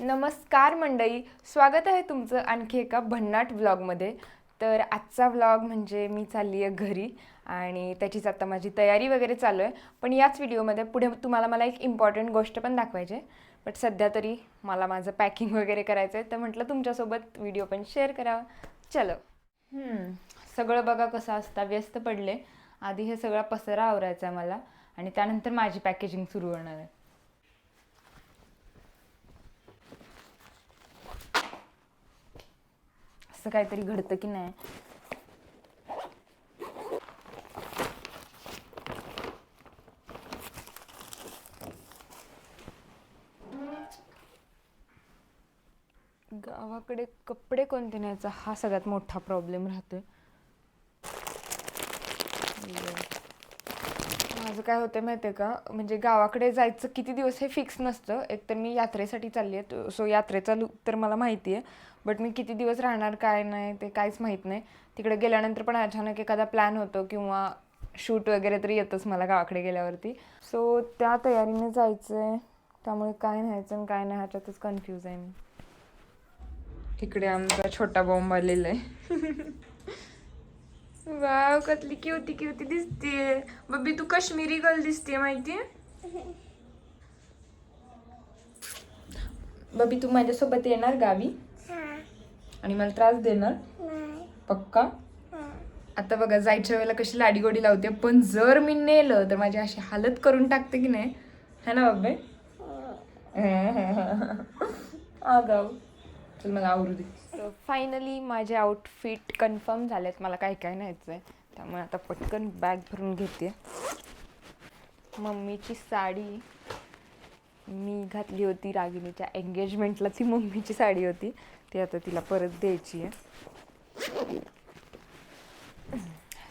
नमस्कार मंडळी, स्वागत आहे तुमचं आणखी एका भन्नाट व्लॉगमध्ये. तर आजचा व्लॉग म्हणजे मी चालली आहे घरी आणि त्याचीच आता माझी तयारी वगैरे चालू आहे. पण याच व्हिडिओमध्ये पुढे तुम्हाला मला एक इम्पॉर्टंट गोष्ट पण दाखवायची आहे. बट सध्या तरी मला माझं पॅकिंग वगैरे करायचं आहे, तर म्हटलं तुमच्यासोबत व्हिडिओ पण शेअर करावा. चलो. सगळं बघा कसं असतं, व्यस्त पडले. आधी हे सगळा पसारा आवरायचा आहे मला आणि त्यानंतर माझी पॅकेजिंग सुरू होणार आहे. असं काहीतरी घडतं की नाही. गावाकडे कपडे कोणते न्यायचा हा सगळ्यात मोठा प्रॉब्लेम राहतोय. माझं काय होतं माहिती आहे का, म्हणजे गावाकडे जायचं किती दिवस हे फिक्स नसतं. एकतर मी यात्रेसाठी चालली आहे, सो यात्रेचा लूक तर मला माहिती आहे. बट मी किती दिवस राहणार काय नाही ते काहीच माहीत नाही. तिकडे गेल्यानंतर पण अचानक एखादा प्लॅन होतो किंवा शूट वगैरे तरी येतंच मला गावाकडे गेल्यावरती. सो त्या तयारीने जायचं आहे, त्यामुळे काय न्यायचं आणि काय नाही ह्याच्यातच कन्फ्यूज आहे मी. इकडे आमचा छोटा बॉम्ब आलेला आहे. वाव, कसली क्यूटी क्यूटी दिसते बब्बी. तू काश्मीरी गर्ल दिसते माहितीये. बब्बी तू माझ्यासोबत येणार गावी आणि मला त्रास देणार पक्का. आता बघा जायच्या वेळेला कशी लाडीगोडी लावते, पण जर मी नेलं तर माझी अशी हालत करून टाकते की नाही, है ना बब्बे. आगाव. चल मला आवरू दे. फायनली माझे आउटफिट कन्फर्म झालेत. मला काय काय न्यायचं आहे, त्यामुळे आता पटकन बॅग भरून घेते. मम्मीची साडी मी घातली होती रागिणीच्या एंगेजमेंटला, ती मम्मीची साडी होती, ती आता तिला परत द्यायची आहे.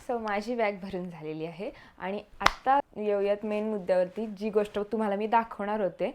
सो माझी बॅग भरून झालेली आहे आणि आत्ता येऊयात मेन मुद्द्यावरती, जी गोष्ट तुम्हाला मी दाखवणार होते.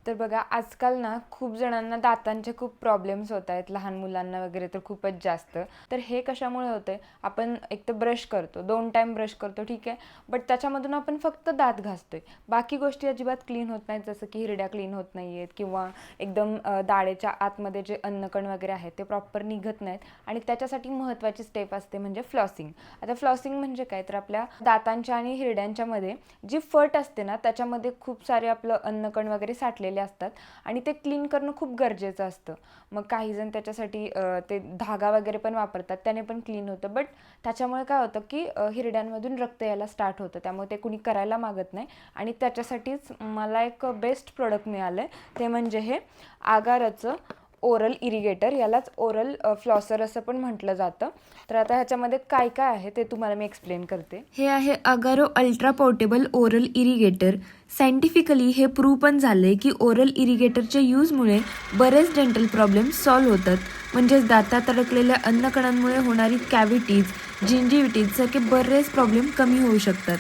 तर बघा, आजकाल ना खूप जणांना दातांचे खूप प्रॉब्लेम्स होत आहेत, लहान मुलांना वगैरे तर खूपच जास्त. तर हे कशामुळे होते, आपण एक तर ब्रश करतो, 2 टाईम ब्रश करतो ठीक आहे, बट त्याच्यामधून आपण फक्त दात घासतोय, बाकी गोष्टी अजिबात क्लीन होत नाहीत. जसं की हिरड्या क्लीन होत नाही आहेत किंवा एकदम दाढेच्या आतमध्ये जे अन्नकण वगैरे आहेत ते प्रॉपर निघत नाहीत. आणि त्याच्यासाठी महत्त्वाची स्टेप असते म्हणजे फ्लॉसिंग. आता फ्लॉसिंग म्हणजे काय, तर आपल्या दातांच्या आणि हिरड्यांच्या मध्ये जी फट असते ना, त्याच्यामध्ये खूप सारे आपलं अन्नकण वगैरे साठलेले असतात आणि ते क्लीन करणं खूप गरजेचं असतं. मग काही जण त्याच्यासाठी ते धागा वगैरे पण वापरतात, त्याने पण क्लीन होतं. बट त्याच्यामुळे काय होतं की हिरड्यांमधून रक्त यायला स्टार्ट होतं, त्यामुळे ते कुणी करायला मागत नाही. आणि त्याच्यासाठीच मला एक बेस्ट प्रोडक्ट मिळालं आहे, ते म्हणजे हे आगाराचं ओरल इरिगेटर. यालाच ओरल फ्लॉसर असं पण म्हटलं जातं. तर आता ह्याच्यामध्ये काय काय आहे ते तुम्हाला मी एक्सप्लेन करते. हे आहे Agaro ultra portable oral irrigator. Scientifically हे प्रूव्ह पण झालंय की ओरल इरिगेटरच्या यूजमुळे बरेच डेंटल प्रॉब्लेम सॉल्व्ह होतात. म्हणजेच दातात अडकलेल्या अन्नकणांमुळे होणारी कॅव्हिटीज, जिंजिव्हिटीज सारखे बरेच प्रॉब्लेम कमी होऊ शकतात.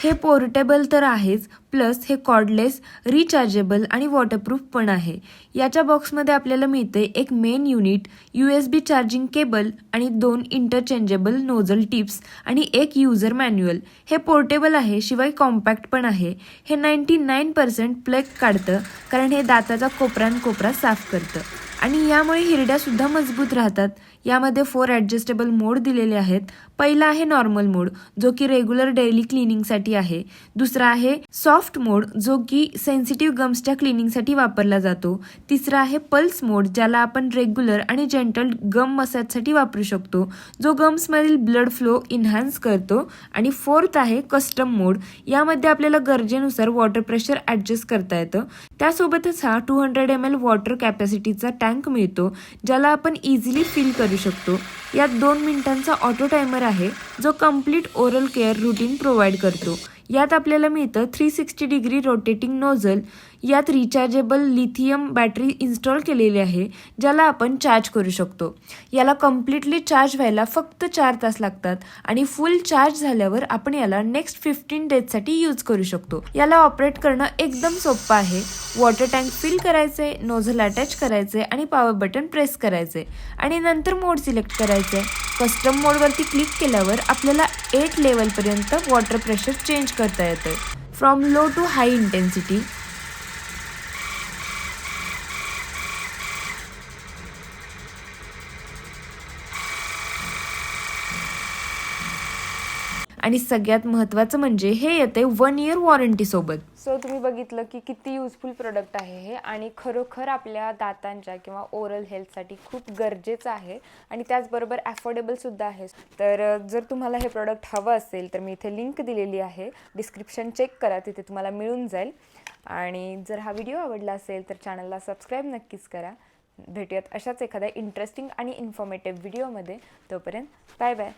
हे पोर्टेबल तर आहेच, प्लस हे कॉर्डलेस, रिचार्जेबल आणि वॉटरप्रूफ पण आहे. याच्या बॉक्समध्ये आपल्याला मिळते एक main unit, USB charging cable आणि 2 इंटरचेंजेबल नोझल टिप्स आणि एक युजर मॅन्युअल. हे पोर्टेबल आहे, शिवाय कॉम्पॅक्ट पण आहे. हे 99% प्लेक काढतं, कारण हे दाताचा कोपरा साफ करतं. आणि यामुळे हिरड्यासुद्धा मजबूत राहतात. यामध्ये 4 ॲडजस्टेबल मोड दिलेले आहेत. पहिला आहे नॉर्मल मोड, जो की रेग्युलर डेली क्लिनिंगसाठी आहे. दुसरा आहे सॉफ्ट मोड, जो की सेन्सिटिव्ह गम्सच्या क्लिनिंगसाठी वापरला जातो. तिसरा आहे पल्स मोड, ज्याला आपण रेग्युलर आणि जेंटल गम मसाजसाठी वापरू शकतो, जो गम्समधील ब्लड फ्लो इन्हान्स करतो. आणि फोर्थ आहे कस्टम मोड. यामध्ये आपल्याला गरजेनुसार वॉटर प्रेशर ॲडजस्ट करता येतं. त्यासोबतच हा 200 ml वॉटर कॅपॅसिटीचा टँक मिळतो, ज्याला आपण इझिली फिल करू शकतो. यात 2 मिनिटांचा ऑटो टायमर आहे, जो complete oral care routine provide करतो. यात आपल्याला मिळतं 360 डिग्री रोटेटिंग नोझल. यात रिचार्जेबल लिथियम बॅटरी इन्स्टॉल केलेली आहे, ज्याला आपण चार्ज करू शकतो. याला कम्प्लिटली चार्ज व्हायला फक्त 4 तास लागतात आणि फुल चार्ज झाल्यावर आपण याला नेक्स्ट 15 डेजसाठी यूज करू शकतो. याला ऑपरेट करणं एकदम सोपं आहे. वॉटर टँक फिल करायचे, नोझल अटॅच करायचे आणि पॉवर बटन प्रेस करायचे आणि नंतर मोड सिलेक्ट करायचे. कस्टम मोडवरती क्लिक केल्यावर आपल्याला 8 लेवलपर्यंत वॉटर प्रेशर चेंज करता येतं, from low to high intensity. आणि सगळ्यात महत्त्वाचं म्हणजे हे येते 1 इयर वॉरंटीसोबत. सो तुम्ही बघितलं की किती युजफुल प्रोडक्ट आहे हे आणि खरोखर आपल्या दातांच्या किंवा ओरल हेल्थसाठी खूप गरजेचं आहे आणि त्याचबरोबर ॲफोर्डेबलसुद्धा आहे. तर जर तुम्हाला हे प्रोडक्ट हवं असेल तर मी इथे लिंक दिलेली आहे, डिस्क्रिप्शन चेक करा, तिथे तुम्हाला मिळून जाईल. आणि जर हा व्हिडिओ आवडला असेल तर चॅनलला सबस्क्राईब नक्कीच करा. भेटूयात अशाच एखाद्या इंटरेस्टिंग आणि इन्फॉर्मेटिव्ह व्हिडिओमध्ये. तोपर्यंत बाय बाय.